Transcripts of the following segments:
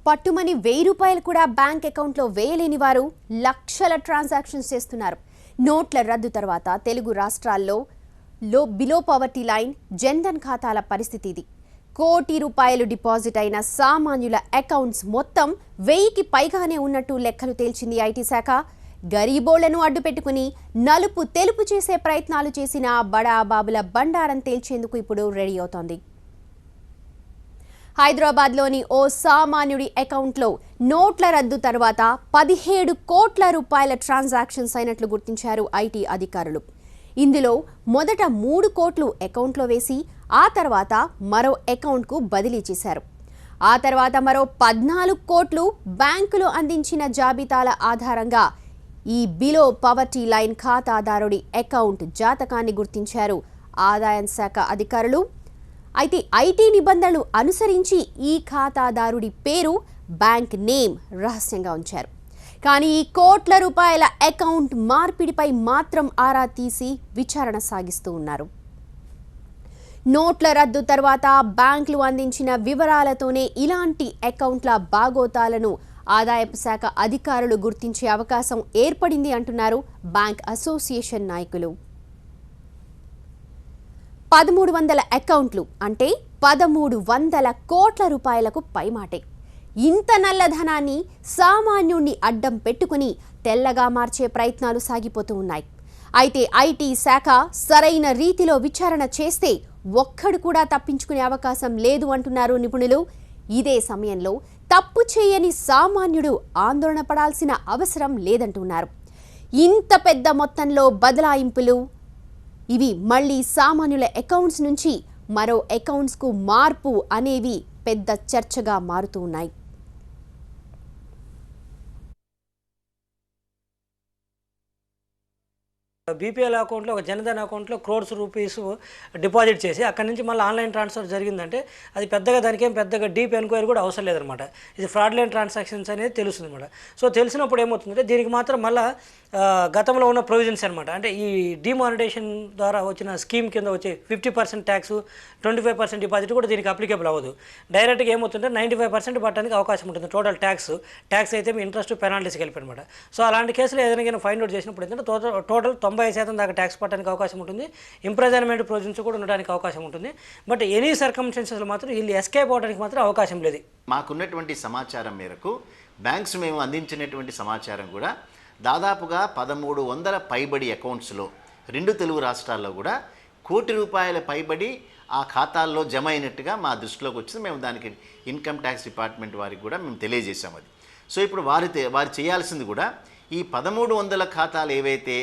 పట్టుమని ₹1000 కూడా బ్యాంక్ అకౌంట్లో వేయలేని వారు లక్షల ట్రాన్సాక్షన్స్ చేస్తున్నారు. నోట్ల రద్దు తర్వాత తెలుగు రాష్ట్రాల్లో బిలో పవర్టీ లైన్ జన్ధన్ ఖాతాల పరిస్థితి ఇది. ₹1 కోటి డిపాజిట్ అయిన సామాన్యుల అకౌంట్స్ మొత్తం 1000కి పైగానే ఉన్నట్టు లెక్కలు తేల్చింది ఐటీ శాఖ. గరీబోళ్లను అడ్డుపెట్టుకుని నలుపు తెలుపు చేసే ప్రయత్నాలు చేసిన బడా బాబుల బండారం తేల్చేందుకు ఇప్పుడు రెడీ అవుతోంది. హైదరాబాద్లోని ఓ సామాన్యుడి అకౌంట్లో నోట్ల రద్దు తర్వాత ₹17 కోట్ల ట్రాన్సాక్షన్స్ అయినట్లు గుర్తించారు ఐటీ అధికారులు. ఇందులో మొదట 3 కోట్లు అకౌంట్లో వేసి ఆ తర్వాత మరో అకౌంట్కు బదిలీ చేశారు. ఆ తర్వాత మరో 14 కోట్లు బ్యాంకులు అందించిన జాబితాల ఆధారంగా ఈ బిలో పవర్టీ లైన్ ఖాతాదారుడి అకౌంట్ జాతకాన్ని గుర్తించారు ఆదాయ శాఖ అధికారులు. అయితే ఐటీ నిబంధనలు అనుసరించి ఈ ఖాతాదారుడి పేరు, బ్యాంక్ నేమ్ రహస్యంగా ఉంచారు. కానీ ఈ కోట్ల రూపాయల అకౌంట్ మార్పిడిపై మాత్రం ఆరా తీసి విచారణ సాగిస్తూ ఉన్నారు. నోట్ల రద్దు తర్వాత బ్యాంకులు అందించిన వివరాలతోనే ఇలాంటి అకౌంట్ల బాగోతాలను ఆదాయపు శాఖ అధికారులు గుర్తించే అవకాశం ఏర్పడింది అంటున్నారు బ్యాంక్ అసోసియేషన్ నాయకులు. 1300 అకౌంట్లు అంటే 1300 కోట్ల రూపాయలకు పైమాటే. ఇంత నల్లధనాన్ని సామాన్యుణ్ణి అడ్డం పెట్టుకుని తెల్లగా మార్చే ప్రయత్నాలు సాగిపోతూ ఉన్నాయి. అయితే ఐటీ శాఖ సరైన రీతిలో విచారణ చేస్తే ఒక్కడు కూడా తప్పించుకునే అవకాశం లేదు అంటున్నారు నిపుణులు. ఇదే సమయంలో తప్పు చేయని సామాన్యుడు ఆందోళన పడాల్సిన అవసరం లేదంటున్నారు. ఇంత పెద్ద మొత్తంలో బదలాయింపులు ఇవి మళ్ళీ సామాన్యుల అకౌంట్స్ నుంచి మరో అకౌంట్స్కు మార్పు అనేవి పెద్ద చర్చగా మారుతూ ఉన్నాయి. బీపీఎల్ అకౌంట్లో ఒక జనధన్ అకౌంట్లో క్రోర్స్ రూపీస్ డిపాజిట్ చేసి అక్కడి నుంచి మళ్ళీ ఆన్లైన్ ట్రాన్స్ఫర్ జరిగిందంటే అది పెద్దగా దానికేం పెద్దగా డీప్ ఎంక్వైరీ కూడా అవసరం లేదనమాట. ఇది ఫ్రాడ్లెంట్ ట్రాన్సాక్షన్స్ అనేది తెలుస్తుంది అనమాట. సో తెలిసినప్పుడు ఏమవుతుందంటే దీనికి మాత్రం మళ్ళీ గతంలో ఉన్న ప్రొవిజన్స్ అనమాట. అంటే ఈ డిమానిటైజేషన్ ద్వారా వచ్చిన స్కీమ్ కింద వచ్చే 50% ట్యాక్స్, 25% డిపాజిట్ కూడా దీనికి అప్లికేబుల్ అవ్వదు. డైరెక్ట్గా ఏమవుతుంటే 95% పట్టడానికి అవకాశం ఉంటుంది. టోటల్ ట్యాక్స్ అయితే మీ ఇంట్రెస్ట్ పెనాల్టీస్కి వెళ్ళిపోయి అనమాట. సో అలాంటి కేసులు ఏదైనా ఫైండ్ అవుట్ చేసినప్పుడు ఏంటంటే టోటల్ 90% దాకా ట్యాక్స్ పట్టడానికి అవకాశం ఉంటుంది. ఇంప్రెజన్మెంట్ ప్రొవిజన్స్ కూడా ఉండడానికి అవకాశం ఉంటుంది. బట్ ఎనీ సర్కమ్స్టెన్సెస్లో మాత్రం వీళ్ళు ఎస్కేప్ అవడానికి మాత్రం అవకాశం లేదు. మాకున్నటువంటి సమాచారం మేరకు బ్యాంక్స్ మేము అందించినటువంటి సమాచారం కూడా దాదాపుగా 1300 పైబడి అకౌంట్స్లో 2 తెలుగు రాష్ట్రాల్లో కూడా ₹1 కోటి పైబడి ఆ ఖాతాల్లో జమ అయినట్టుగా మా దృష్టిలోకి వచ్చింది. మేము దానికి ఇన్కమ్ ట్యాక్స్ డిపార్ట్మెంట్ వారికి కూడా మేము తెలియజేసాం అది. సో ఇప్పుడు వారు చేయాల్సింది కూడా ఈ 1300 ఖాతాలు ఏవైతే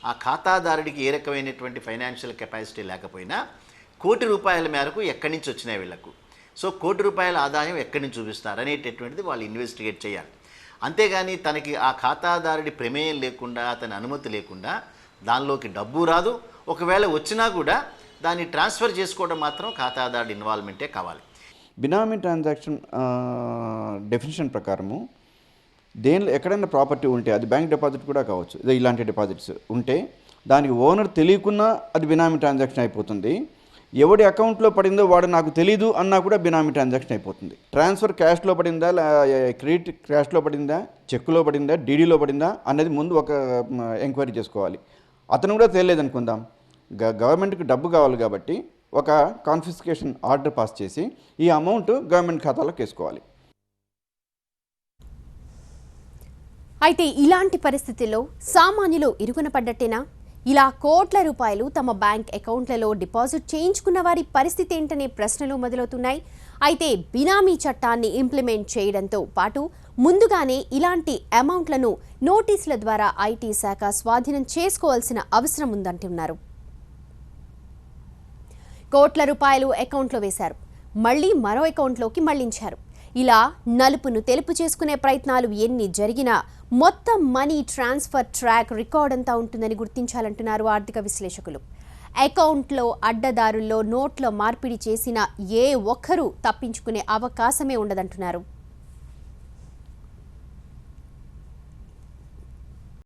ఆ ఖాతాదారుడికి ఏ రకమైనటువంటి ఫైనాన్షియల్ కెపాసిటీ లేకపోయినా ₹1 కోటి మేరకు ఎక్కడి నుంచి వచ్చినాయి వీళ్లకు, సో ₹1 కోటి ఆదాయం ఎక్కడి నుంచి చూపిస్తారు అనేటటువంటిది వాళ్ళు ఇన్వెస్టిగేట్ చేయాలి. అంతేగాని తనకి ఆ ఖాతాదారుడి ప్రమేయం లేకుండా, అతని అనుమతి లేకుండా దానిలోకి డబ్బు రాదు. ఒకవేళ వచ్చినా కూడా దాన్ని ట్రాన్స్ఫర్ చేసుకోవడం మాత్రం ఖాతాదారుడి ఇన్వాల్వ్మెంటే కావాలి. బినామీ ట్రాన్సాక్షన్ డెఫినిషన్ ప్రకారము దేనిలో ఎక్కడైనా ప్రాపర్టీ ఉంటే అది బ్యాంక్ డిపాజిట్ కూడా కావచ్చు, ఇలాంటి డిపాజిట్స్ ఉంటే దానికి ఓనర్ తెలియకున్నా అది బినామీ ట్రాన్సాక్షన్ అయిపోతుంది. ఎవడి అకౌంట్లో పడిందో వాడు నాకు తెలీదు అన్నా కూడా బినామీ ట్రాన్సాక్షన్ అయిపోతుంది. ట్రాన్స్ఫర్ క్యాష్లో పడిందా, క్రెడిట్ క్యాష్లో పడిందా, చెక్కులో పడిందా, డీడీలో పడిందా అనేది ముందు ఒక ఎంక్వైరీ చేసుకోవాలి. అతను కూడా తెలియలేదనుకుందాం, గవర్నమెంట్కి డబ్బు కావాలి కాబట్టి ఒక కాన్ఫిస్కేషన్ ఆర్డర్ పాస్ చేసి ఈ అమౌంట్ గవర్నమెంట్ ఖాతాలోకి వేసుకోవాలి. అయితే ఇలాంటి పరిస్థితుల్లో సామాన్యులు ఇరుకున పడ్డట్టేనా? ఇలా కోట్ల రూపాయలు తమ బ్యాంక్ అకౌంట్లలో డిపాజిట్ చేయించుకున్న వారి పరిస్థితి ఏంటనే ప్రశ్నలు మొదలవుతున్నాయి. అయితే బినామీ చట్టాన్ని ఇంప్లిమెంట్ చేయడంతో పాటు ముందుగానే ఇలాంటి అమౌంట్లను నోటీసుల ద్వారా ఐటీ శాఖ స్వాధీనం చేసుకోవాల్సిన అవసరం ఉందంటున్నారు. కోట్ల రూపాయలు అకౌంట్లో వేశారు, మళ్ళీ మరో అకౌంట్లోకి మళ్లించారు. ఇలా నలుపును తెలుపు చేసుకునే ప్రయత్నాలు ఎన్ని జరిగినా మొత్తం మనీ ట్రాన్స్ఫర్ ట్రాక్ రికార్డ్ అంతా ఉంటుందని గుర్తించాలంటున్నారు ఆర్థిక విశ్లేషకులు. అకౌంట్లో అడ్డదారుల్లో నోట్ల మార్పిడి చేసిన ఏ ఒక్కరూ తప్పించుకునే అవకాశమే ఉండదంటున్నారు.